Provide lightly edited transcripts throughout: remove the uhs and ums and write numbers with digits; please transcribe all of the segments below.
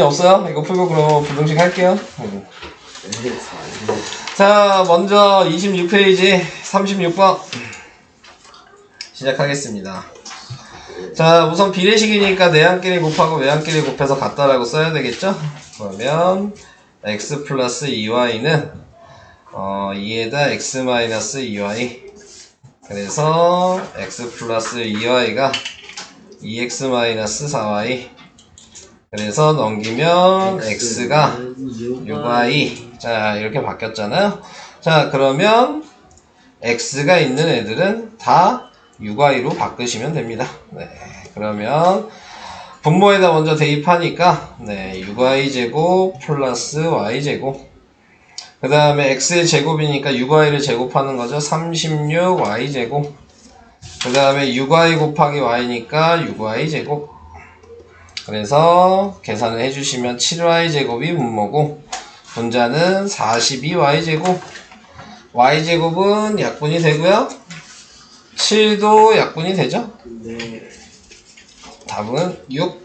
없어요? 이거 풀고 그럼 부등식 할게요. 자, 먼저 26페이지 36번 시작하겠습니다. 자, 우선 비례식이니까 내항끼리 곱하고 외항끼리 곱해서 같다라고 써야 되겠죠? 그러면 x 플러스 2y는 2에다 x 마이너스 2y, 그래서 x 플러스 2y가 2x 마이너스 4y, 그래서 넘기면 x가 6y. 자, 이렇게 바뀌었잖아요. 자, 그러면 x가 있는 애들은 다 6y로 바꾸시면 됩니다. 네, 그러면 분모에다 먼저 대입하니까 6y제곱 플러스 y제곱, 그 다음에 x의 제곱이니까 6y를 제곱하는 거죠. 36y제곱, 그 다음에 6y 곱하기 y니까 6y제곱, 그래서 계산을 해주시면 7y제곱이 분모고 분자는 42y제곱, y제곱은 약분이 되고요. 7도 약분이 되죠? 네. 답은 6.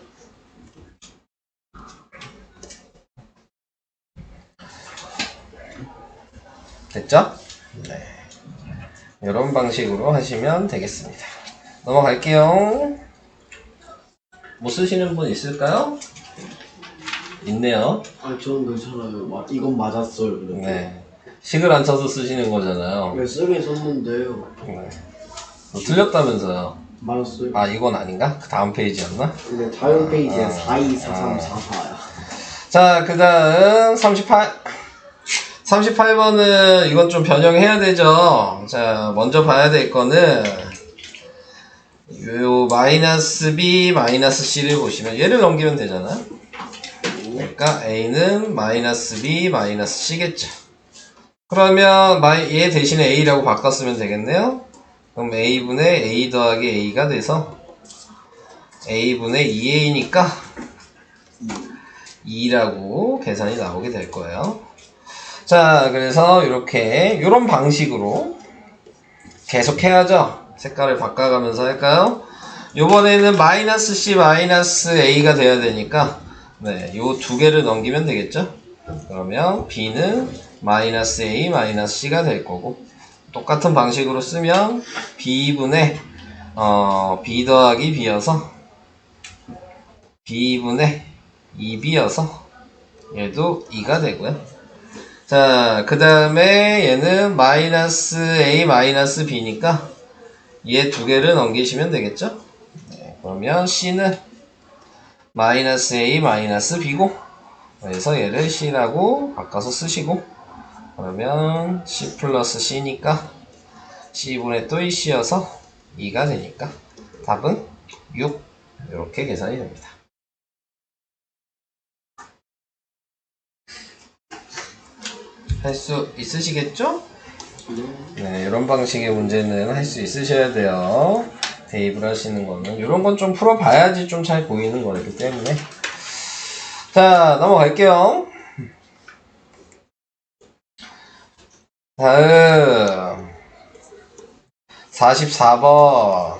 됐죠? 네. 이런 방식으로 하시면 되겠습니다. 넘어갈게요. 뭐 쓰시는 분 있을까요? 있네요. 아, 저는 괜찮아요. 이건 맞았어요. 이렇게. 네. 식을 안 쳐서 쓰시는 거잖아요. 네, 쓰긴 썼는데요. 네. 틀렸다면서요. 맞았어요. 아, 이건 아닌가? 그 다음 페이지였나? 근데 다음 페이지에 아, 424344야. 자, 그 다음 38번은 이건 좀 변형해야 되죠. 자, 먼저 봐야 될 거는 요 마이너스 B 마이너스 C를 보시면 얘를 넘기면 되잖아요. 그러니까 A는 마이너스 B 마이너스 C겠죠. 그러면 얘 대신에 A라고 바꿨으면 되겠네요. 그럼 A분의 A 더하기 A가 돼서 A분의 2A니까 2라고 계산이 나오게 될 거예요. 자, 그래서 이런 방식으로 계속 해야죠. 색깔을 바꿔가면서 할까요? 요번에는 마이너스 C 마이너스 A가 돼야 되니까 요 두 개를 넘기면 되겠죠? 그러면 B는 마이너스 A 마이너스 C가 될 거고, 똑같은 방식으로 쓰면 B분의 B 더하기 B여서 B분의 2B여서 얘도 2가 되고요. 자, 그 다음에 얘는 마이너스 A 마이너스 B니까 얘 두 개를 넘기시면 되겠죠? 네, 그러면 C는 마이너스 A 마이너스 B고, 그래서 얘를 C라고 바꿔서 쓰시고, 그러면 C 플러스 C니까 C분의 또 2C여서 2가 되니까 답은 6. 이렇게 계산이 됩니다. 할 수 있으시겠죠? 네, 이런 방식의 문제는 할 수 있으셔야 돼요. 대입을 하시는 거는. 이런 건 좀 풀어봐야지 좀 잘 보이는 거기 때문에. 자, 넘어갈게요. 다음 44번.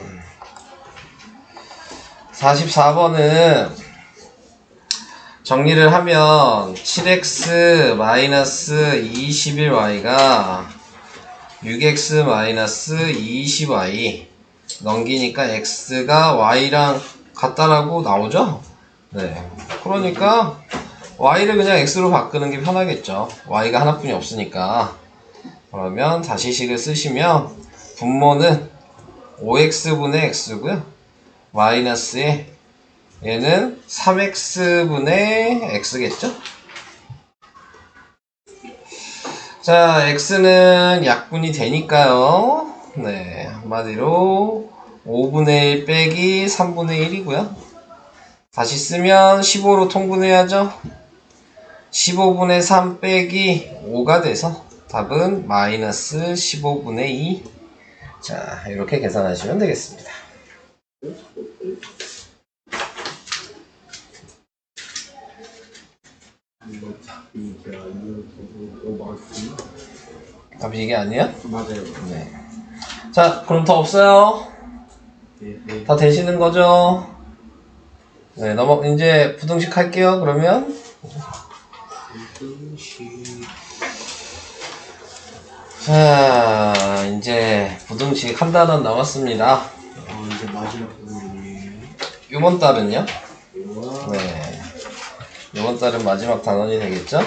44번은 정리를 하면 7x 마이너스 21y가 6x 마이너스 20y 넘기니까 x가 y랑 같다라고 나오죠? 네. 그러니까 y를 그냥 x로 바꾸는 게 편하겠죠. y가 하나뿐이 없으니까. 그러면 다시 식을 쓰시면 분모는 5x분의 x고요. 마이너스에 얘는 3x분의 x겠죠? 자, x는 약분이 되니까요. 네, 한마디로 5분의 1 빼기 3분의 1이고요. 다시 쓰면 15로 통분해야죠. 15분의 3 빼기 5가 돼서 답은 마이너스 15분의 2. 자, 이렇게 계산하시면 되겠습니다. 답이 이게 아니야? 맞아요. 네. 자, 그럼 더 없어요? 네. 다 되시는 거죠? 네, 이제 부등식 할게요, 그러면. 자, 이제 부등식 한 단원 남았습니다. 이제 마지막 부분이에요. 이번 달은요? 우와. 네. 이번 달은 마지막 단원이 되겠죠?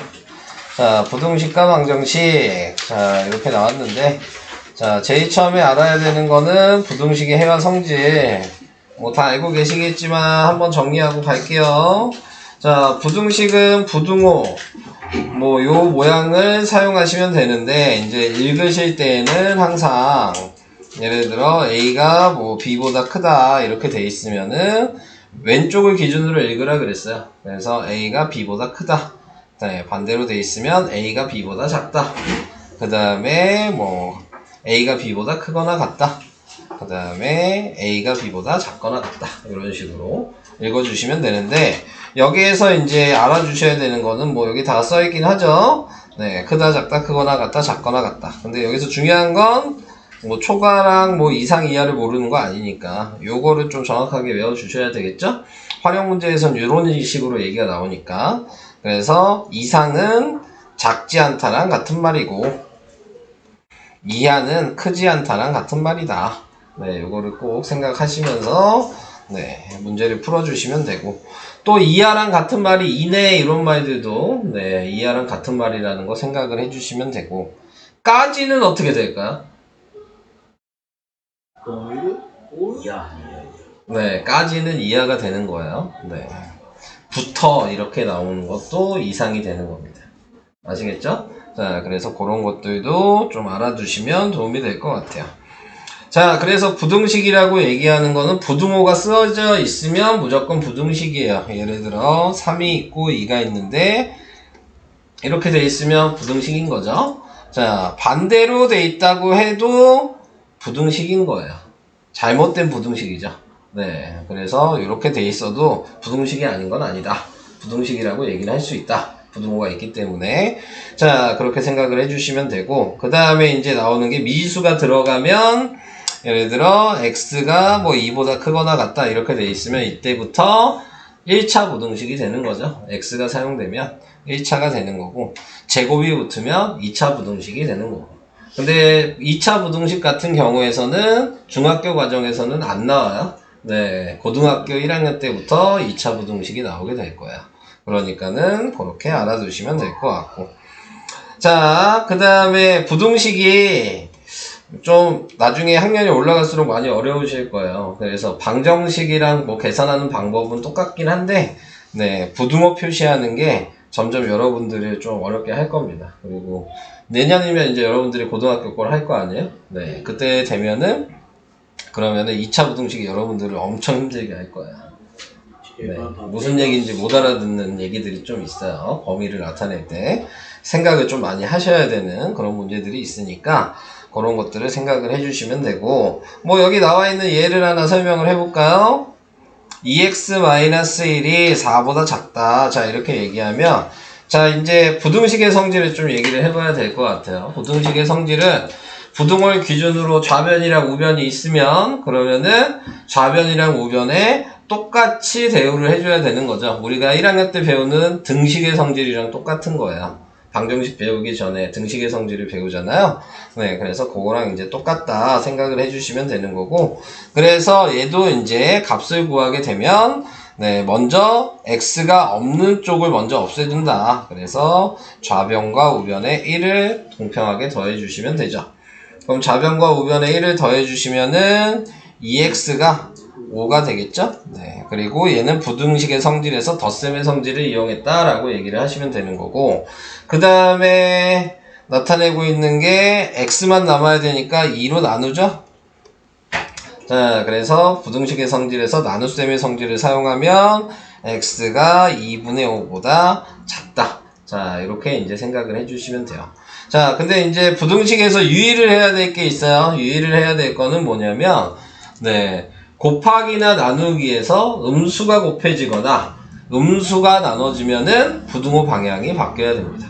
자, 부등식과 방정식. 자, 이렇게 나왔는데, 자, 제일 처음에 알아야 되는 거는 부등식의 해와 성질. 뭐 다 알고 계시겠지만 한번 정리하고 갈게요. 자, 부등식은 부등호. 뭐 요 모양을 사용하시면 되는데, 이제 읽으실 때에는 항상 예를 들어 A가 뭐 B보다 크다 이렇게 돼 있으면은 왼쪽을 기준으로 읽으라 그랬어요. 그래서 A가 B보다 크다. 네, 반대로 돼 있으면 A가 B보다 작다. 그 다음에 뭐 A가 B보다 크거나 같다. 그 다음에 A가 B보다 작거나 같다. 이런 식으로 읽어주시면 되는데, 여기에서 이제 알아주셔야 되는 거는 뭐 여기 다 써있긴 하죠. 네, 크다, 작다, 크거나 같다, 작거나 같다. 근데 여기서 중요한 건 뭐 초과랑 뭐 이상 이하를 모르는 거 아니니까 요거를 좀 정확하게 외워주셔야 되겠죠? 활용 문제에선 이런 식으로 얘기가 나오니까. 그래서 이상은 작지 않다랑 같은 말이고 이하는 크지 않다랑 같은 말이다. 네, 요거를 꼭 생각하시면서 네, 문제를 풀어주시면 되고, 또 이하랑 같은 말이 이내 이런 말들도 네, 이하랑 같은 말이라는 거 생각을 해주시면 되고, 까지는 어떻게 될까요? 이야. 네, 까지는 이하가 되는 거예요. 네, 부터 이렇게 나오는 것도 이상이 되는 겁니다. 아시겠죠? 자, 그래서 그런 것들도 좀 알아두시면 도움이 될 것 같아요. 자, 그래서 부등식이라고 얘기하는 거는 부등호가 쓰여져 있으면 무조건 부등식이에요. 예를 들어 3이 있고 2가 있는데 이렇게 돼 있으면 부등식인 거죠. 자, 반대로 돼 있다고 해도 부등식인 거예요. 잘못된 부등식이죠. 네, 그래서 이렇게 돼 있어도 부등식이 아닌 건 아니다. 부등식이라고 얘기를 할 수 있다. 부등호가 있기 때문에. 자, 그렇게 생각을 해주시면 되고, 그 다음에 이제 나오는 게 미지수가 들어가면 예를 들어 x가 뭐 2보다 크거나 같다 이렇게 돼 있으면 이때부터 1차 부등식이 되는 거죠. x가 사용되면 1차가 되는 거고, 제곱이 붙으면 2차 부등식이 되는 거고. 근데 2차 부등식 같은 경우에서는 중학교 과정에서는 안 나와요. 네, 고등학교 1학년 때부터 2차 부등식이 나오게 될 거야. 그러니까는 그렇게 알아두시면 될 것 같고. 자, 그 다음에 부등식이 좀 나중에 학년이 올라갈수록 많이 어려우실 거예요. 그래서 방정식이랑 뭐 계산하는 방법은 똑같긴 한데, 네, 부등호 표시하는 게 점점 여러분들을 좀 어렵게 할 겁니다. 그리고 내년이면 이제 여러분들이 고등학교 걸 할 거 아니에요? 네, 그때 되면은 그러면은 2차 부등식이 여러분들을 엄청 힘들게 할 거예요. 네, 무슨 얘기인지 못 알아듣는 얘기들이 좀 있어요. 범위를 나타낼 때 생각을 좀 많이 하셔야 되는 그런 문제들이 있으니까 그런 것들을 생각을 해주시면 되고, 뭐 여기 나와 있는 예를 하나 설명을 해볼까요? 2x-1이 4보다 작다. 자, 이렇게 얘기하면, 자, 이제 부등식의 성질을 좀 얘기를 해봐야 될 것 같아요. 부등식의 성질은 부등호를 기준으로 좌변이랑 우변이 있으면 그러면은 좌변이랑 우변에 똑같이 대우를 해줘야 되는 거죠. 우리가 1학년 때 배우는 등식의 성질이랑 똑같은 거예요. 방정식 배우기 전에 등식의 성질을 배우잖아요. 네, 그래서 그거랑 이제 똑같다 생각을 해주시면 되는 거고, 그래서 얘도 이제 값을 구하게 되면 네, 먼저 x가 없는 쪽을 먼저 없애준다. 그래서 좌변과 우변에 1을 공평하게 더해주시면 되죠. 그럼 좌변과 우변에 1을 더해주시면은 2x가 5가 되겠죠? 네. 그리고 얘는 부등식의 성질에서 덧셈의 성질을 이용했다라고 얘기를 하시면 되는 거고, 그 다음에 나타내고 있는 게 x만 남아야 되니까 2로 나누죠? 자, 그래서 부등식의 성질에서 나눗셈의 성질을 사용하면 x가 2분의 5보다 작다. 자, 이렇게 이제 생각을 해주시면 돼요. 자, 근데 이제 부등식에서 유의를 해야 될 게 있어요. 유의를 해야 될 거는 뭐냐면, 네, 곱하기나 나누기에서 음수가 곱해지거나 음수가 나눠지면은 부등호 방향이 바뀌어야 됩니다.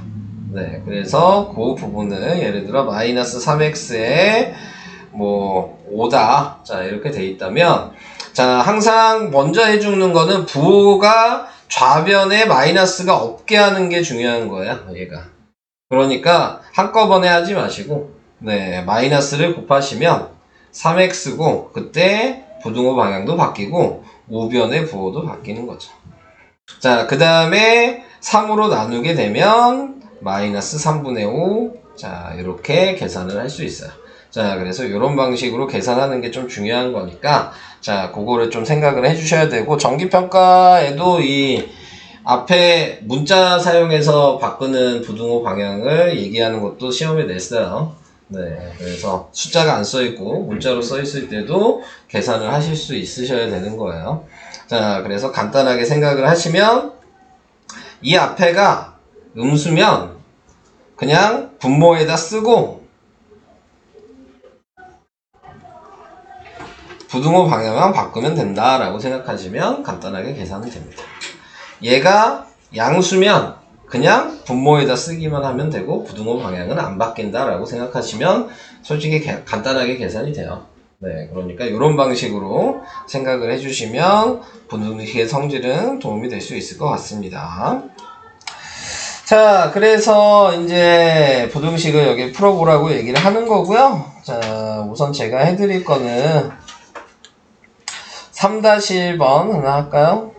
네, 그래서 그 부분을 예를 들어 마이너스 3x에 뭐 5다. 자, 이렇게 돼 있다면 자, 항상 먼저 해주는 거는 부호가 좌변에 마이너스가 없게 하는 게 중요한 거예요, 얘가. 그러니까 한꺼번에 하지 마시고, 네, 마이너스를 곱하시면 3x고, 그때 부등호 방향도 바뀌고, 우변의 부호도 바뀌는 거죠. 자, 그 다음에 3으로 나누게 되면 마이너스 3분의 5. 자, 이렇게 계산을 할 수 있어요. 자, 그래서 이런 방식으로 계산하는 게 좀 중요한 거니까, 자, 그거를 좀 생각을 해주셔야 되고, 정기평가에도 이 앞에 문자 사용해서 바꾸는 부등호 방향을 얘기하는 것도 시험에 냈어요. 네, 그래서 숫자가 안 써있고 문자로 써있을 때도 계산을 하실 수 있으셔야 되는 거예요. 자, 그래서 간단하게 생각을 하시면 이 앞에가 음수면 그냥 분모에다 쓰고 부등호 방향만 바꾸면 된다라고 생각하시면 간단하게 계산은 됩니다. 얘가 양수면 그냥 분모에다 쓰기만 하면 되고 부등호 방향은 안 바뀐다라고 생각하시면 솔직히 간단하게 계산이 돼요. 네, 그러니까 이런 방식으로 생각을 해주시면 부등식의 성질은 도움이 될 수 있을 것 같습니다. 자, 그래서 이제 부등식을 여기 풀어보라고 얘기를 하는 거고요. 자, 우선 제가 해드릴 거는 3-1번 하나 할까요?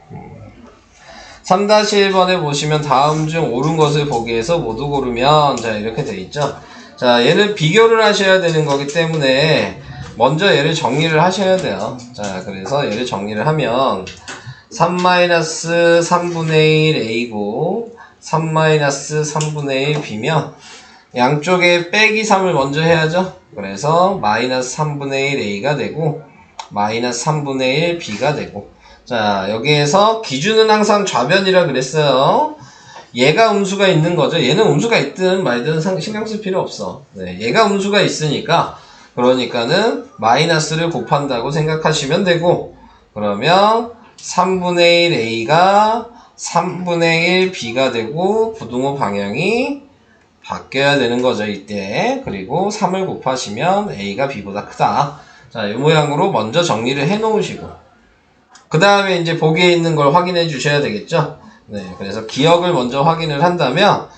3-1번에 보시면 다음 중 옳은 것을 보기 위해서 모두 고르면, 자, 이렇게 돼 있죠. 자, 얘는 비교를 하셔야 되는 거기 때문에 먼저 얘를 정리를 하셔야 돼요. 자, 그래서 얘를 정리를 하면 3-3분의 1 a고 3-3분의 1 b면 양쪽에 빼기 3을 먼저 해야죠. 그래서 마이너스 3분의 1 a가 되고 마이너스 3분의 1 b가 되고, 자, 여기에서 기준은 항상 좌변이라 그랬어요. 얘가 음수가 있는 거죠. 얘는 음수가 있든 말든 신경 쓸 필요 없어. 네, 얘가 음수가 있으니까, 그러니까는 마이너스를 곱한다고 생각하시면 되고, 그러면 3분의 1 a가 3분의 1 b가 되고 부등호 방향이 바뀌어야 되는 거죠, 이때. 그리고 3을 곱하시면 a가 b보다 크다. 자, 이 모양으로 먼저 정리를 해 놓으시고, 그 다음에 이제 보기에 있는 걸 확인해 주셔야 되겠죠. 네, 그래서 기억을 먼저 확인을 한다면,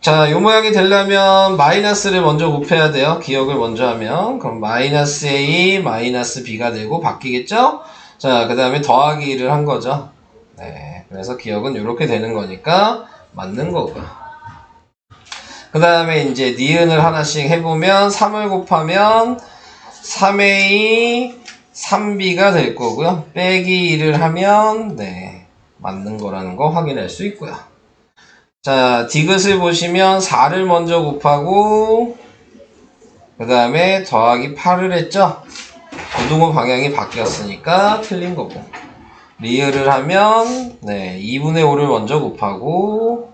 자, 이 모양이 되려면 마이너스를 먼저 곱해야 돼요. 기억을 먼저 하면. 그럼 마이너스 a, 마이너스 b가 되고 바뀌겠죠? 자, 그 다음에 더하기 1을 한 거죠. 네, 그래서 기억은 이렇게 되는 거니까 맞는 거고요. 그 다음에 이제 니은을 하나씩 해보면 3을 곱하면 3a, 3b가 될 거고요. 빼기 1을 하면 네, 맞는 거라는 거 확인할 수 있고요. 자, 디귿을 보시면 4를 먼저 곱하고 그 다음에 더하기 8을 했죠. 부등호 방향이 바뀌었으니까 틀린 거고, 리을을 하면 네, 2분의 5를 먼저 곱하고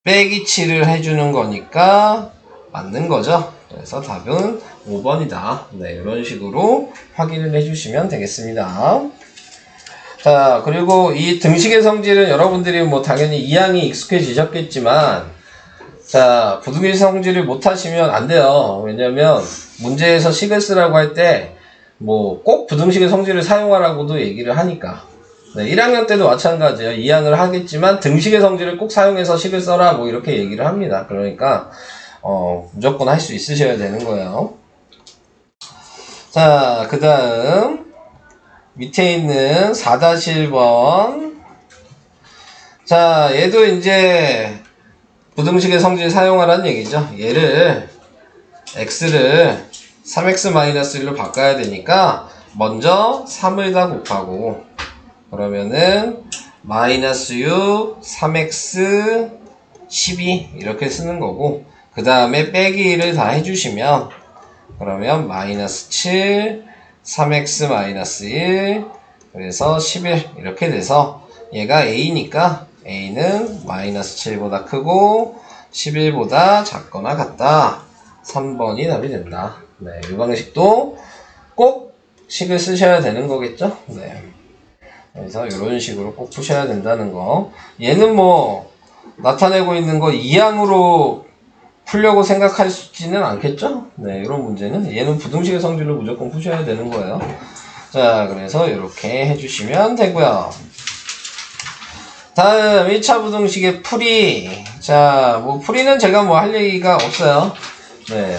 빼기 7을 해주는 거니까 맞는 거죠. 그래서 답은 5번이다. 네, 이런 식으로 확인을 해주시면 되겠습니다. 자, 그리고 이 등식의 성질은 여러분들이 뭐 당연히 이항이 익숙해지셨겠지만, 자, 부등식 성질을 못하시면 안 돼요. 왜냐면 문제에서 식을 쓰라고 할 때 뭐 꼭 부등식의 성질을 사용하라고도 얘기를 하니까. 네, 1학년 때도 마찬가지예요. 이항을 하겠지만 등식의 성질을 꼭 사용해서 식을 써라 뭐 이렇게 얘기를 합니다. 그러니까 무조건 할 수 있으셔야 되는 거예요. 자, 그 다음 밑에 있는 4-1번. 자, 얘도 이제 부등식의 성질 사용하라는 얘기죠. 얘를 x를 3x-1로 바꿔야 되니까 먼저 3을 다 곱하고, 그러면은 마이너스 6, 3x, 12 이렇게 쓰는 거고, 그 다음에 빼기 1을 다 해주시면 그러면 마이너스 7, 3x-1 그래서 11 이렇게 돼서 얘가 a니까 a는 마이너스 7보다 크고 11보다 작거나 같다. 3번이 답이 된다. 네, 이 방식도 꼭 식을 쓰셔야 되는 거겠죠? 네. 그래서 이런 식으로 꼭 푸셔야 된다는 거. 얘는 뭐 나타내고 있는 거 이항으로 풀려고 생각하시지는 않겠죠? 네, 이런 문제는 얘는 부등식의 성질로 무조건 푸셔야 되는 거예요. 자, 그래서 이렇게 해주시면 되고요. 다음 1차 부등식의 풀이. 자, 뭐 풀이는 제가 뭐 할 얘기가 없어요. 네,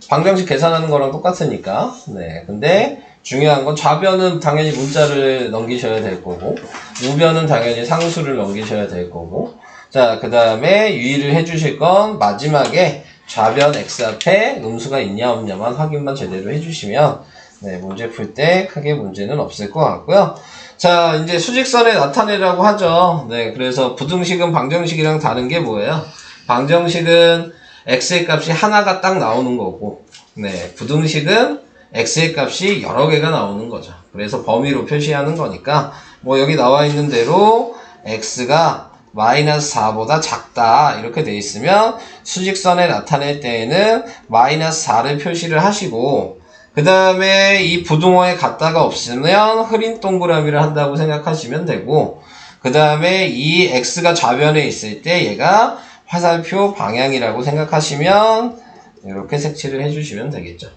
방정식 계산하는 거랑 똑같으니까. 네, 근데 중요한 건 좌변은 당연히 문자를 넘기셔야 될 거고, 우변은 당연히 상수를 넘기셔야 될 거고. 자, 그 다음에 유의를 해주실 건 마지막에 좌변 x 앞에 음수가 있냐 없냐만 확인만 제대로 해주시면 네, 문제 풀 때 크게 문제는 없을 것 같고요. 자, 이제 수직선에 나타내라고 하죠. 네, 그래서 부등식은 방정식이랑 다른 게 뭐예요? 방정식은 x의 값이 하나가 딱 나오는 거고, 네, 부등식은 x의 값이 여러 개가 나오는 거죠. 그래서 범위로 표시하는 거니까 뭐 여기 나와 있는 대로 x가 마이너스 4보다 작다 이렇게 돼 있으면 수직선에 나타낼 때에는 마이너스 4를 표시를 하시고, 그 다음에 이 부등호에 갖다가 없으면 흐린 동그라미를 한다고 생각하시면 되고, 그 다음에 이 x가 좌변에 있을 때 얘가 화살표 방향이라고 생각하시면 이렇게 색칠을 해주시면 되겠죠.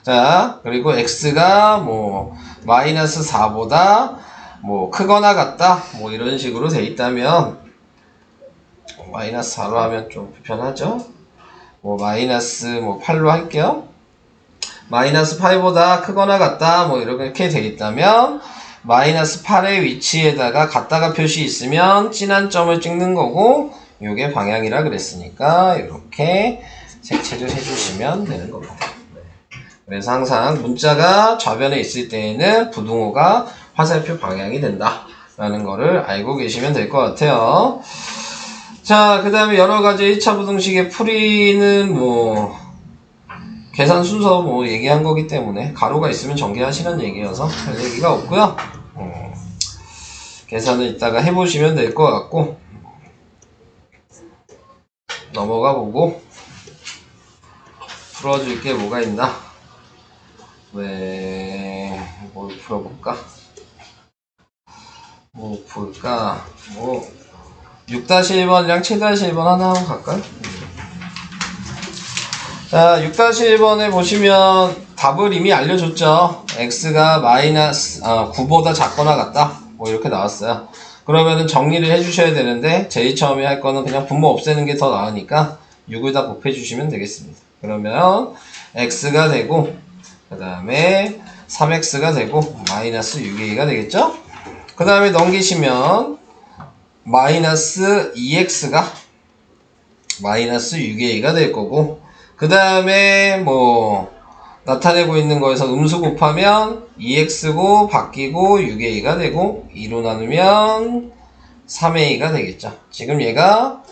자, 그리고 x가 뭐 마이너스 4보다 뭐 크거나 같다 뭐 이런 식으로 돼 있다면, 마이너스 4로 하면 좀 불편하죠. 뭐 마이너스 뭐 8로 할게요. 마이너스 8보다 크거나 같다 뭐 이렇게 돼 있다면 마이너스 8의 위치에다가 같다가 표시 있으면 진한 점을 찍는 거고, 요게 방향이라 그랬으니까 이렇게 색칠을 해주시면 되는 겁니다. 그래서 항상 문자가 좌변에 있을 때에는 부등호가 화살표 방향이 된다 라는 거를 알고 계시면 될 것 같아요. 자, 그 다음에 여러가지 1차 부등식의 풀이는 뭐 계산 순서 뭐 얘기한 거기 때문에 가로가 있으면 전개하시는 얘기여서 별 얘기가 없고요. 계산을 이따가 해보시면 될 것 같고, 넘어가 보고 풀어줄 게 뭐가 있나? 네, 뭘 풀어볼까? 뭐 볼까? 뭐 6-1번이랑 7-1번 하나 한번 갈까요? 자, 6-1번에 보시면 답을 이미 알려줬죠. x가 마이너스 9보다 작거나 같다 뭐 이렇게 나왔어요. 그러면은 정리를 해주셔야 되는데 제일 처음에 할 거는 그냥 분모 없애는 게 더 나으니까 6을 다 곱해 주시면 되겠습니다. 그러면 x가 되고, 그 다음에 3x가 되고 마이너스 6a가 되겠죠. 그 다음에 넘기시면 마이너스 2x가 마이너스 6a가 될 거고, 그 다음에 뭐 나타내고 있는 거에서 음수 곱하면 2x고 바뀌고 6a가 되고 2로 나누면 3a가 되겠죠. 지금 얘가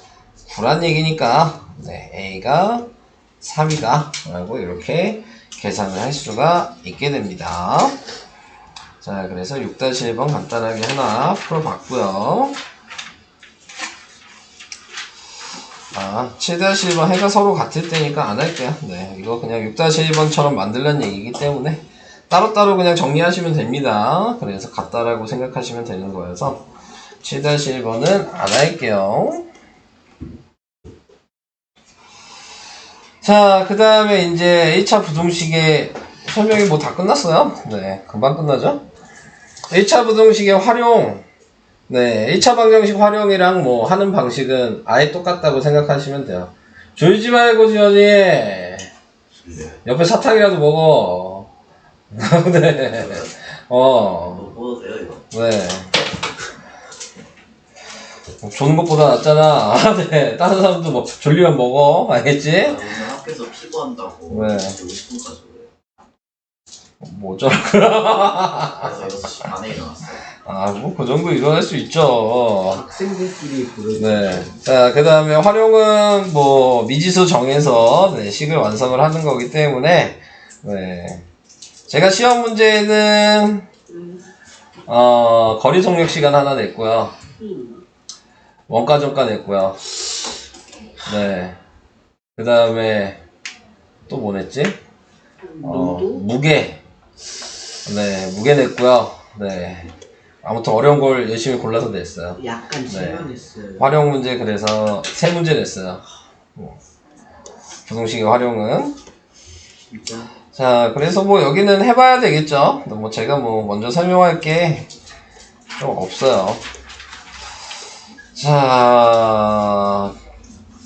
9란 얘기니까 네, a가 3이다 라고 이렇게 계산을 할 수가 있게 됩니다. 자, 그래서 6-1번 간단하게 하나 풀어봤고요. 7-1번 해가 서로 같을 때니까 안 할게요. 네, 이거 그냥 6-1번처럼 만들란 얘기이기 때문에 따로따로 그냥 정리하시면 됩니다. 그래서 같다라고 생각하시면 되는 거여서 7-1번은 안 할게요. 자, 그 다음에 이제 1차 부등식의 설명이 뭐 다 끝났어요. 네, 금방 끝나죠? 1차 부등식의 활용. 네, 1차 방정식 활용이랑 뭐 하는 방식은 아예 똑같다고 생각하시면 돼요. 졸지 말고 지원이 옆에 사탕이라도 먹어. 네. 먹어도 돼요, 이거? 네. 조는 것보다 낫잖아. 네. 다른 사람도 뭐 졸리면 먹어. 알겠지? 오늘 학교에서 피고한다고 네. 50분까지 그래. 뭐 어쩌라고. 그래서 6시 반에 일어났어요. 뭐 그 정도 일어날 수 있죠. 학생들끼리 부르는. 네. 자, 그 다음에 활용은 뭐 미지수 정해서 네, 식을 완성을 하는 거기 때문에 네. 제가 시험 문제는 거리 속력 시간 하나 냈고요. 원가 정가 냈고요. 네. 그 다음에 또 뭐 냈지? 무게. 네, 무게 냈고요. 네. 아무튼 어려운 걸 열심히 골라서 냈어요. 약간 네. 실망했어요. 활용 문제 그래서 3문제 냈어요. 부등식의 활용은. 자, 그래서 뭐 여기는 해봐야 되겠죠. 뭐 제가 뭐 먼저 설명할 게 좀 없어요. 자,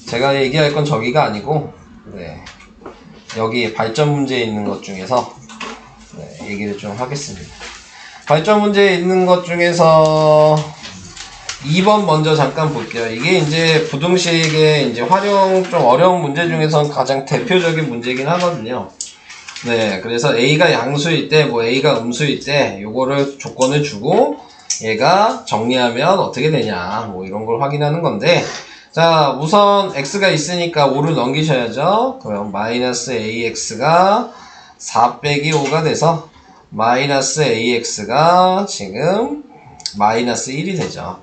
제가 얘기할 건 저기가 아니고, 네, 여기 발전 문제에 있는 것 중에서 네, 얘기를 좀 하겠습니다. 발전 문제에 있는 것 중에서 2번 먼저 잠깐 볼게요. 이게 이제 부등식의 이제 활용 좀 어려운 문제 중에서 가장 대표적인 문제이긴 하거든요. 네, 그래서 A가 양수일 때, 뭐 A가 음수일 때, 요거를 조건을 주고, 얘가 정리하면 어떻게 되냐, 뭐 이런 걸 확인하는 건데, 자, 우선 X가 있으니까 5를 넘기셔야죠. 그럼 마이너스 AX가 4 빼기 5가 돼서, 마이너스 AX가 지금 마이너스 1이 되죠.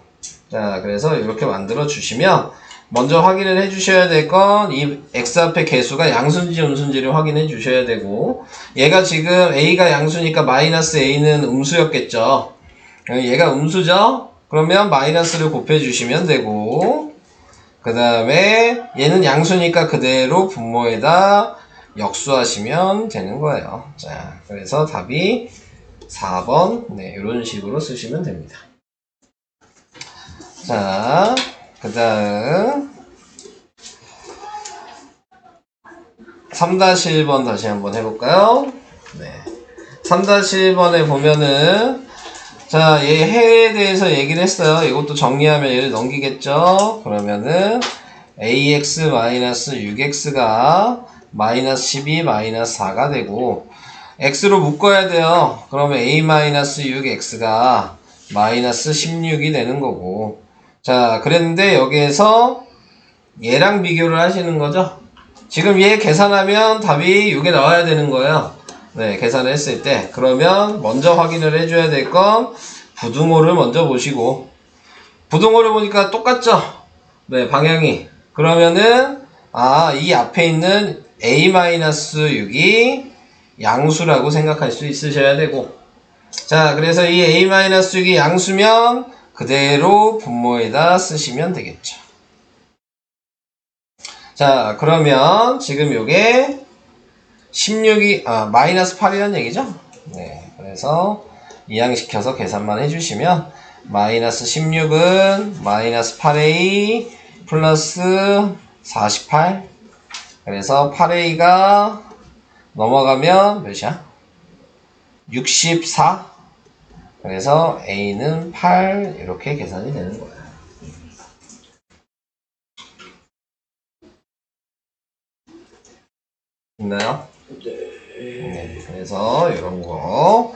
자, 그래서 이렇게 만들어 주시면, 먼저 확인을 해 주셔야 될 건 이 x 앞에 개수가 양수인지 음수인지를 확인해 주셔야 되고, 얘가 지금 a가 양수니까 마이너스 a는 음수였겠죠. 얘가 음수죠? 그러면 마이너스를 곱해 주시면 되고, 그 다음에 얘는 양수니까 그대로 분모에다 역수하시면 되는 거예요. 자, 그래서 답이 4번, 네, 이런 식으로 쓰시면 됩니다. 자, 그 다음 3-1번 다시 한번 해볼까요? 네. 3-1번에 보면은 자, 얘 해에 대해서 얘기를 했어요. 이것도 정리하면 얘를 넘기겠죠? 그러면은 ax-6x가 마이너스 12 마이너스 4가 되고 x로 묶어야 돼요. 그러면 a-6x가 마이너스 16이 되는 거고, 자, 그랬는데 여기에서 얘랑 비교를 하시는 거죠. 지금 얘 계산하면 답이 6에 나와야 되는 거예요. 네, 계산을 했을 때. 그러면 먼저 확인을 해줘야 될 건 부등호를 먼저 보시고, 부등호를 보니까 똑같죠? 네, 방향이. 그러면은 이 앞에 있는 a-6이 양수라고 생각할 수 있으셔야 되고, 자, 그래서 이 a-6이 양수면 그대로 분모에다 쓰시면 되겠죠. 자, 그러면 지금 요게 16이 마이너스 8이라는 얘기죠? 네, 그래서 이항시켜서 계산만 해주시면 마이너스 16은 마이너스 8a 플러스 48, 그래서 8a가 넘어가면 몇이야? 64. 그래서 a는 8 이렇게 계산이 되는 거예요. 있나요? 네. 그래서 이런 거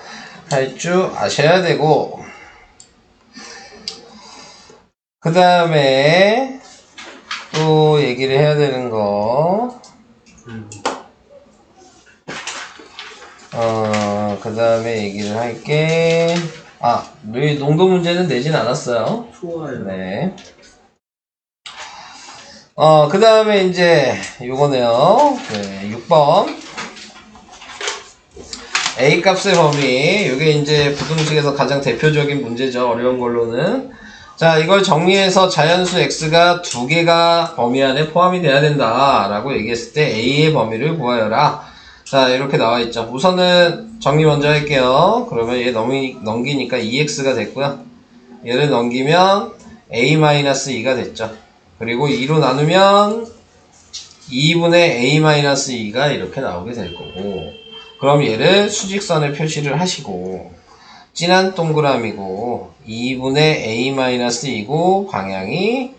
할 줄 아셔야 되고, 그 다음에 또 얘기를 해야 되는 거, 그 다음에 얘기를 할게, 우리 농도 문제는 내진 않았어요. 좋아요. 네. 그 다음에 이제 요거네요. 네, 6번. A 값의 범위. 요게 이제 부등식에서 가장 대표적인 문제죠. 어려운 걸로는. 자, 이걸 정리해서 자연수 x가 2개가 범위 안에 포함이 돼야 된다 라고 얘기했을 때 A의 범위를 구하여라. 자, 이렇게 나와 있죠. 우선은 정리 먼저 할게요. 그러면 얘 넘기니까 2x가 됐고요. 얘를 넘기면 a-2가 됐죠. 그리고 2로 나누면 2분의 a-2가 이렇게 나오게 될 거고, 그럼 얘를 수직선에 표시를 하시고, 진한 동그라미고 2분의 a-2고 방향이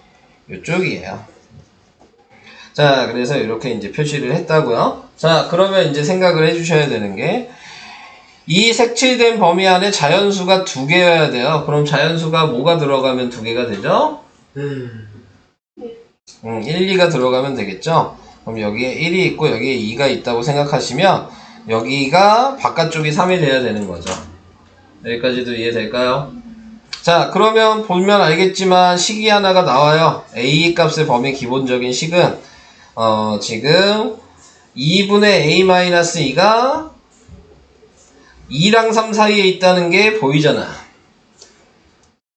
이쪽이에요. 자, 그래서 이렇게 이제 표시를 했다고요. 자, 그러면 이제 생각을 해주셔야 되는 게, 이 색칠된 범위 안에 자연수가 2개여야 돼요. 그럼 자연수가 뭐가 들어가면 2개가 되죠? 1, 2가 들어가면 되겠죠? 그럼 여기에 1이 있고 여기에 2가 있다고 생각하시면 여기가 바깥쪽이 3이 돼야 되는 거죠. 여기까지도 이해될까요? 자, 그러면 보면 알겠지만 식이 하나가 나와요. A 값의 범위 기본적인 식은 지금 2분의 a-2가 2랑 3 사이에 있다는 게 보이잖아.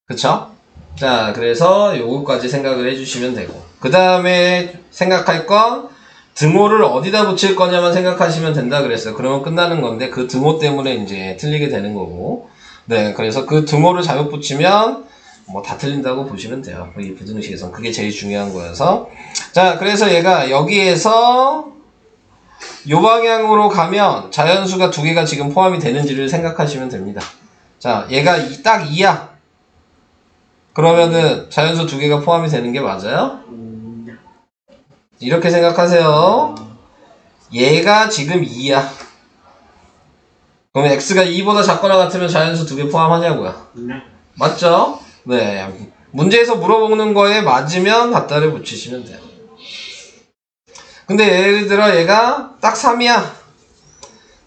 그쵸? 자, 그래서 요거까지 생각을 해주시면 되고, 그 다음에 생각할 건 등호를 어디다 붙일 거냐만 생각하시면 된다 그랬어요. 그러면 끝나는 건데 그 등호 때문에 이제 틀리게 되는 거고. 네, 그래서 그 등호를 잘못 붙이면 뭐 다 틀린다고 보시면 돼요. 이 부등식에선 그게 제일 중요한 거여서. 자, 그래서 얘가 여기에서 요 방향으로 가면 자연수가 두 개가 지금 포함이 되는지를 생각하시면 됩니다. 자, 얘가 딱 2야. 그러면은 자연수 두 개가 포함이 되는 게 맞아요? 이렇게 생각하세요. 얘가 지금 2야. 그러면 x가 2보다 작거나 같으면 자연수 두 개 포함하냐고요? 맞죠? 네. 문제에서 물어보는 거에 맞으면 갖다를 붙이시면 돼요. 근데 예를 들어 얘가 딱 3이야.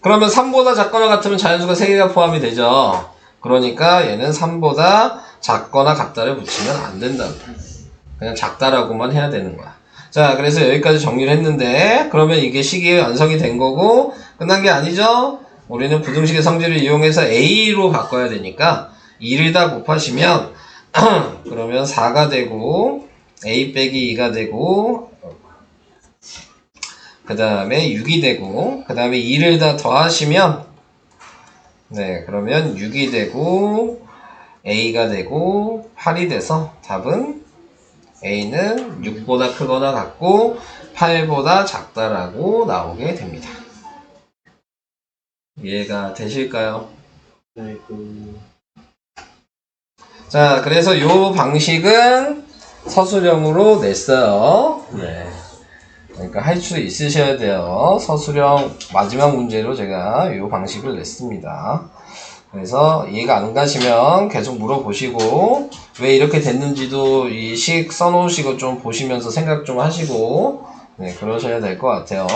그러면 3보다 작거나 같으면 자연수가 3개가 포함이 되죠. 그러니까 얘는 3보다 작거나 같다를 붙이면 안 된다고. 그냥 작다라고만 해야 되는 거야. 자, 그래서 여기까지 정리를 했는데 그러면 이게 식이 완성이 된 거고 끝난 게 아니죠? 우리는 부등식의 성질을 이용해서 a로 바꿔야 되니까 2를 다 곱하시면 그러면 4가 되고 a 빼기 2가 되고 그 다음에 6이 되고 그 다음에 2를 다 더하시면 네, 그러면 6이 되고 a가 되고 8이 돼서 답은 a는 6보다 크거나 같고 8보다 작다라고 나오게 됩니다. 이해가 되실까요? 자, 그래서 요 방식은 서술형으로 냈어요. 네. 그러니까 할 수 있으셔야 돼요. 서술형 마지막 문제로 제가 요 방식을 냈습니다. 그래서 이해가 안 가시면 계속 물어보시고 왜 이렇게 됐는지도 이 식 써놓으시고 좀 보시면서 생각 좀 하시고 네, 그러셔야 될 것 같아요.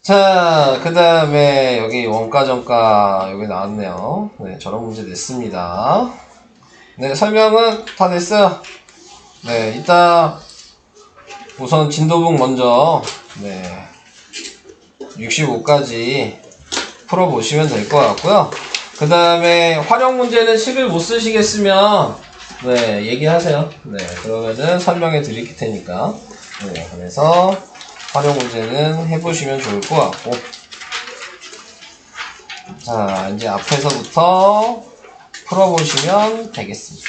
자, 그 다음에 여기 원가 정가 여기 나왔네요. 네, 저런 문제 냈습니다. 네, 설명은 다 됐어요. 네, 이따 우선 진도북 먼저 네, 65까지 풀어보시면 될 것 같고요. 그 다음에 활용 문제는 식을 못 쓰시겠으면 네, 얘기하세요. 네, 그러면은 설명해 드릴 테니까. 네, 그래서 활용 문제는 해보시면 좋을 것 같고. 자, 이제 앞에서부터 풀어보시면 되겠습니다.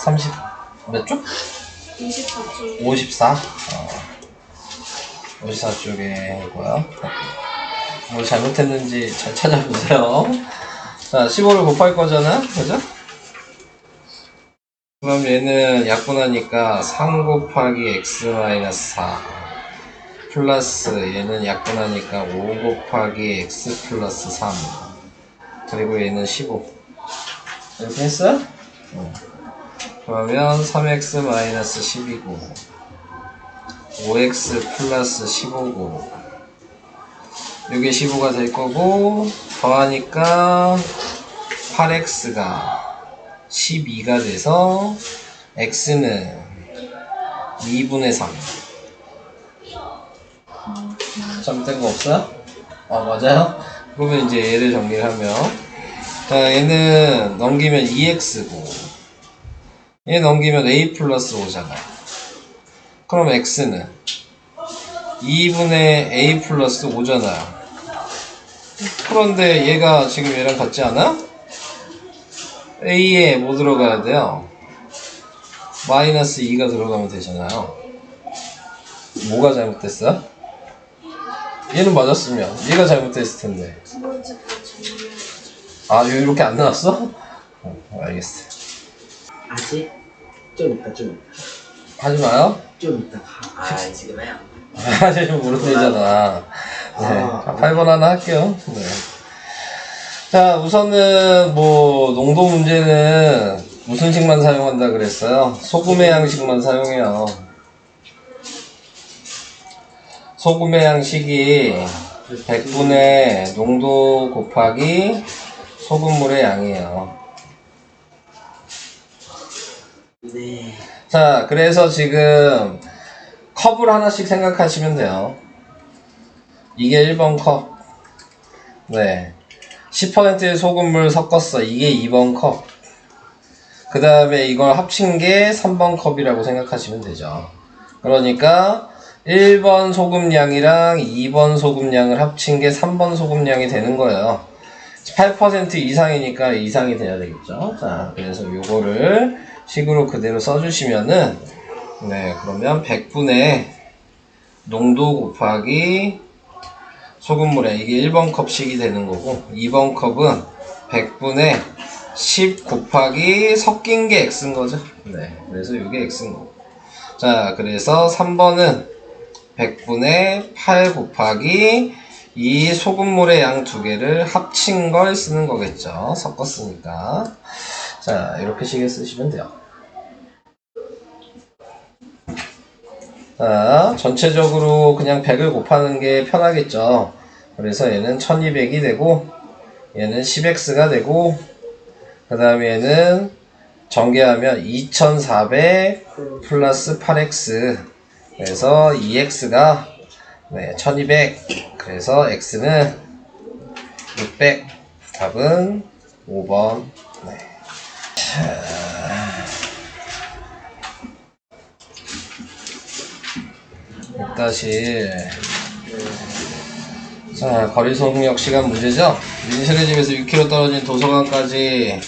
30, 몇 쪽? 24쪽. 54? 54쪽에 이고요. 뭐 잘못했는지 잘 찾아보세요. 자, 15를 곱할 거잖아? 그죠? 그럼 얘는 약분하니까 3 곱하기 x-4 플러스 얘는 약분하니까 5 곱하기 x 플러스 3 그리고 얘는 15 이렇게 했어요? 그러면 3x-12고 5x 플러스 15고 이게 15가 될 거고 더하니까 8x가 12가 돼서 x는 2분의 3 잘못된 거 없어요? 아 맞아요? 그러면 이제 얘를 정리를 하면 자 얘는 넘기면 2x고 얘 넘기면 a 플러스 5잖아. 그럼 x는 2분의 a 플러스 5잖아요. 그런데 얘가 지금 얘랑 같지 않아? a에 뭐 들어가야 돼요? 마이너스 2가 들어가면 되잖아요. 뭐가 잘못됐어? 얘는 맞았으면 얘가 잘못됐을 텐데. 두 번째 거 정리해야지. 아 이렇게 안 나왔어? 알겠어. 아직? 좀 이따 하지 마요. 좀 이따 지금 해요. 아직 모르잖아. 네. 8번 하나 할게요. 네. 자, 우선은 뭐 농도 문제는 무슨 식만 사용한다 그랬어요? 소금의 양식만 사용해요. 소금의 양식이 100분의 농도 곱하기 소금물의 양이에요. 네. 자, 그래서 지금 컵을 하나씩 생각하시면 돼요. 이게 1번 컵. 네. 10%의 소금물 섞었어. 이게 2번 컵. 그 다음에 이걸 합친 게 3번 컵이라고 생각하시면 되죠. 그러니까 1번 소금량이랑 2번 소금량을 합친 게 3번 소금량이 되는 거예요. 8% 이상이니까 이상이 돼야 되겠죠. 자, 그래서 요거를 식으로 그대로 써주시면은, 네, 그러면 100분의 농도 곱하기 소금물에 이게 1번 컵씩이 되는 거고, 2번 컵은 100분의 10 곱하기 섞인 게 X인 거죠. 네, 그래서 이게 X인 거고. 자, 그래서 3번은 100분의 8 곱하기 이 소금물의 양 두 개를 합친 걸 쓰는 거겠죠. 섞었으니까. 자, 이렇게 식을 쓰시면 돼요. 자, 전체적으로 그냥 100을 곱하는 게 편하겠죠. 그래서 얘는 1200이 되고, 얘는 10x가 되고, 그 다음에 얘는 전개하면 2400 플러스 8x. 그래서 2x가 네, 1200. 그래서 x는 600. 답은 5번. 네. 다시 자, 거리속력 시간 문제죠? 민실의 집에서 6km 떨어진 도서관까지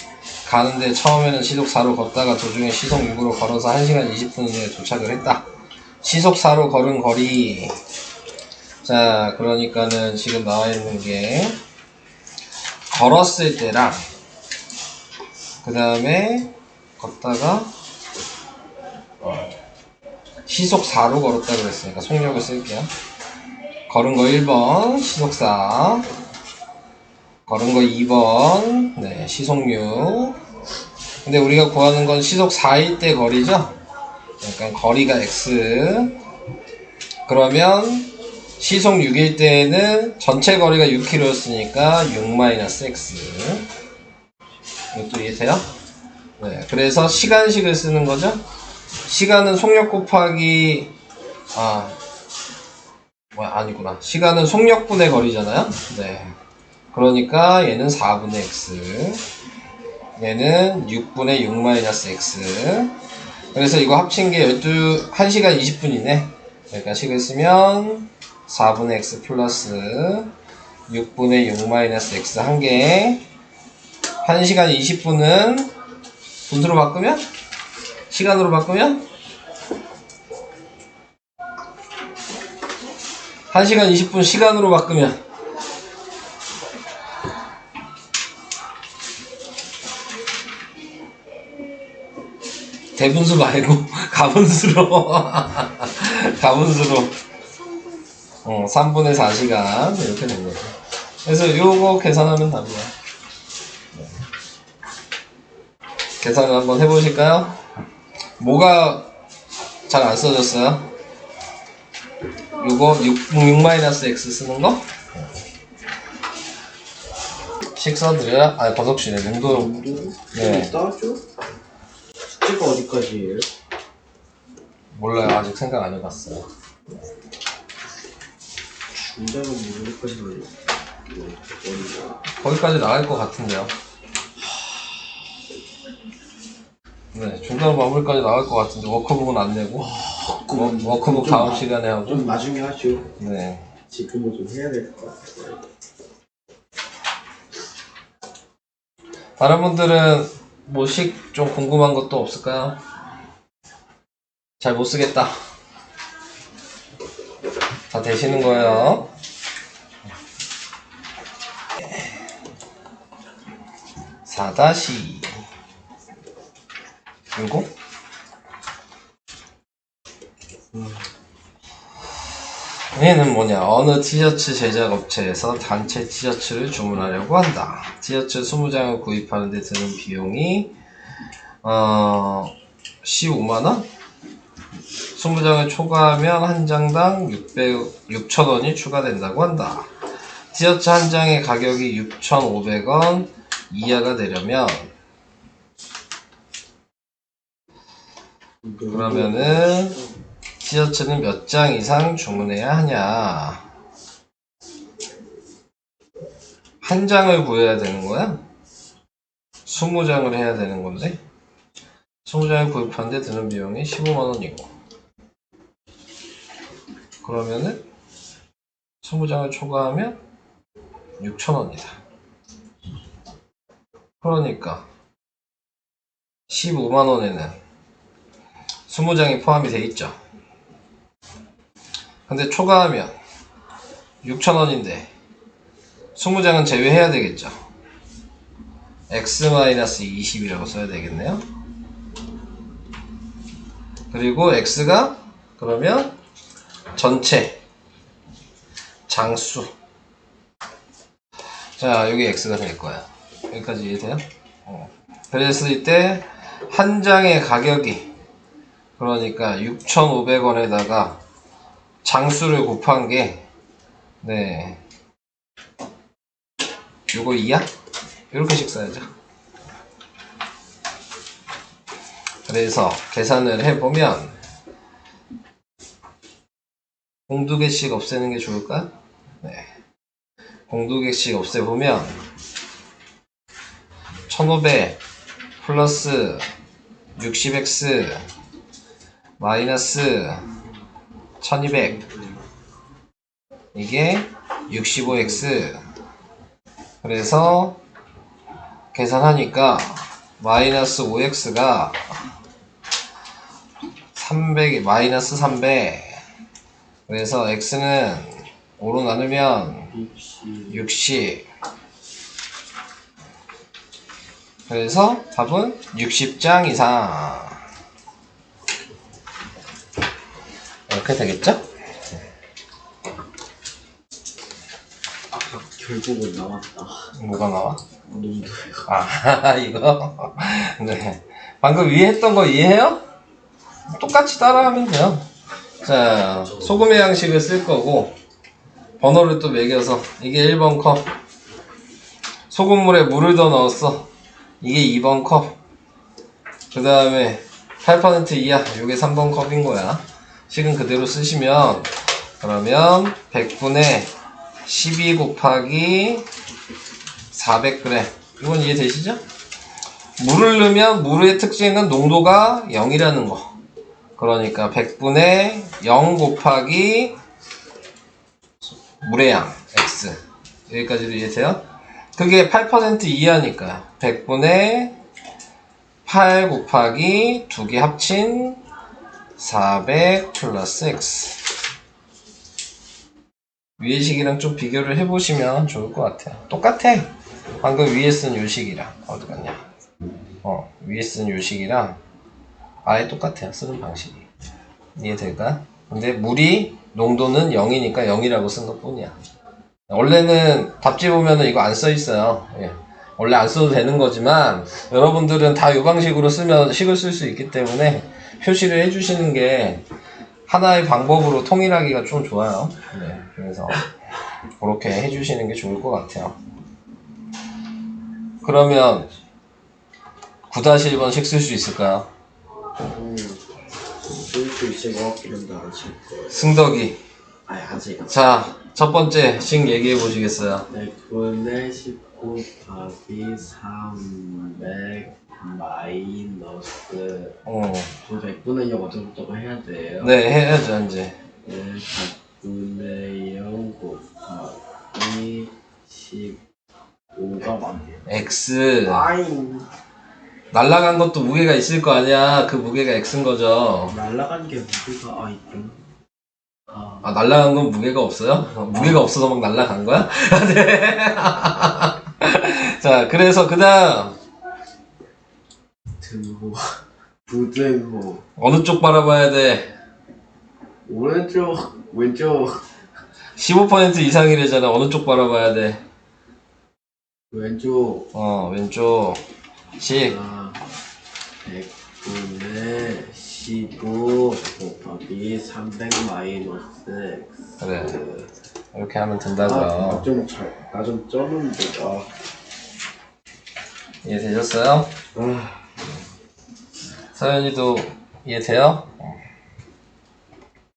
가는데 처음에는 시속 4로 걷다가 도중에 시속 6으로 걸어서 1시간 20분 후에 도착을 했다. 시속 4로 걸은 거리. 자, 그러니까는 지금 나와 있는 게 걸었을 때랑 그 다음에 걷다가 시속 4로 걸었다 그랬으니까 속력을 쓸게요. 걸은 거 1번 시속 4, 걸은 거 2번 네, 시속 6. 근데 우리가 구하는 건 시속 4일 때 거리죠? 그러니까 거리가 x. 그러면 시속 6일 때에는 전체 거리가 6km였으니까 6-x. 이것도 이해돼요? 네, 그래서 시간식을 쓰는 거죠. 시간은 속력 곱하기 아니구나. 시간은 속력분의 거리잖아요. 네. 그러니까 얘는 4분의 x, 얘는 6분의 6-x. 그래서 이거 합친 게 1시간 20분이네. 그러니까 식을 쓰면 4분의 x 플러스 6분의 6-x 한 개. 1시간 20분은 분수로 바꾸면? 시간으로 바꾸면? 1시간 20분 시간으로 바꾸면 대분수 말고 가분수로 가분수로 3분의 4시간 이렇게 된 거죠. 그래서 요거 계산하면 답이야. 네. 계산을 한번 해보실까요? 뭐가 잘 안 써졌어요? 요거 6-x 쓰는 거? 식 써드려요? 아니, 버석씨네. 능도. 네. 따죠? 숙제가 어디까지예요? 몰라요. 아직 생각 안 해봤어요. 중장은 어디까지 나요? 거기까지 나갈 것 같은데요. 네, 중간 마무리까지 나갈 것 같은데 워크북은 안 내고 워크북 다음 시간에 하고. 좀 나중에 하죠. 네. 지금은 좀 해야 될 것 같아요. 다른 분들은 뭐 식 좀 궁금한 것도 없을까요? 잘 못 쓰겠다. 다 되시는 거예요. 4-7 얘는 뭐냐, 어느 티셔츠 제작 업체에서 단체 티셔츠를 주문하려고 한다. 티셔츠 20장을 구입하는 데 드는 비용이 15만원? 20장을 초과하면 한 장당 6,000원이 추가된다고 한다. 티셔츠 한 장의 가격이 6,500원 이하가 되려면 그러면은 티셔츠는 몇 장 이상 주문해야 하냐? 한 장을 구해야 되는 거야? 20장을 해야 되는 건데? 20장을 구입하는데 드는 비용이 15만원이고, 그러면은 20장을 초과하면 6,000원이다. 그러니까 15만원에는 20장이 포함이 돼 있죠. 근데 초과하면 6,000원인데 20장은 제외해야 되겠죠. x-20이라고 써야 되겠네요. 그리고 x가 그러면 전체 장수. 자, 여기 x가 될 거야. 여기까지 이해돼요? 그랬을 때 한 장의 가격이 그러니까 6,500원에다가 장수를 곱한 게 네, 요거 2야? 이렇게씩 써야죠. 그래서 계산을 해보면 공두개씩 없애는 게 좋을까? 네. 공두개씩 없애보면 1500 플러스 60x 마이너스 1200 이게 65x. 그래서 계산하니까 마이너스 5x가 300, 마이너스 300. 그래서 x는 5로 나누면 60. 그래서 답은 60장 이상. 이렇게 되겠죠? 결국은 나왔다. 뭐가 나와? 농도요. 아, 이거? 네. 방금 위에 했던 거 이해해요? 똑같이 따라하면 돼요. 자, 소금의 양식을 쓸 거고, 번호를 또 매겨서, 이게 1번 컵. 소금물에 물을 더 넣었어. 이게 2번 컵. 그 다음에 8% 이하. 이게 3번 컵인 거야. 식은 그대로 쓰시면, 그러면 100분의 12 곱하기 400g. 이건 이해되시죠? 물을 넣으면 물의 특징은 농도가 0이라는 거. 그러니까 100분의 0 곱하기 물의 양 x. 여기까지도 이해돼요? 그게 8% 이하니까 100분의 8 곱하기 두 개 합친 400 플러스 x. 위의 식이랑 좀 비교를 해보시면 좋을 것 같아요. 똑같아. 방금 위에 쓴 요식이랑 어디 갔냐? 위에 쓴 요식이랑 아예 똑같아요. 쓰는 방식이. 이해될까? 근데 물이 농도는 0이니까 0이라고 쓴 것 뿐이야. 원래는 답지 보면은 이거 안 써 있어요. 예. 원래 안 써도 되는 거지만 여러분들은 다 이 방식으로 쓰면 식을 쓸 수 있기 때문에 표시를 해주시는 게 하나의 방법으로 통일하기가 좀 좋아요. 네, 그래서 그렇게 해주시는 게 좋을 것 같아요. 그러면 9-1번 식 쓸 수 있을까요? 쓸 수 있을 것 같긴 한데 안 쓸 거예요. 승덕이. 아직. 자, 첫 번째 식 얘기해 보시겠어요? 100분의 10 곱하기 300 마이너스 저 100분의 0 어쩌고저쩌고 해야 돼요. 네, 해야죠 이제. 100분의 0 곱하기 15가 맞네요. X. 아잉. 날라간 것도 무게가 있을 거 아니야. 그 무게가 X인 거죠. 날라간 게 무게가 있군. 아, 날라간 건 무게가 없어요? 무게가 없어서 막 날라간 거야? 네. 자, 그래서 그 다음 등호 부등호 어느 쪽 바라봐야 돼? 오른쪽 왼쪽 15% 이상이래잖아. 어느 쪽 바라봐야 돼? 왼쪽. 왼쪽. 식. 100분의 15 곱하기 300 마이너스 x. 그래. 이렇게 하면 된다고요. 나 좀 쩌는데. 이해되셨어요? 서연이도 이해돼요?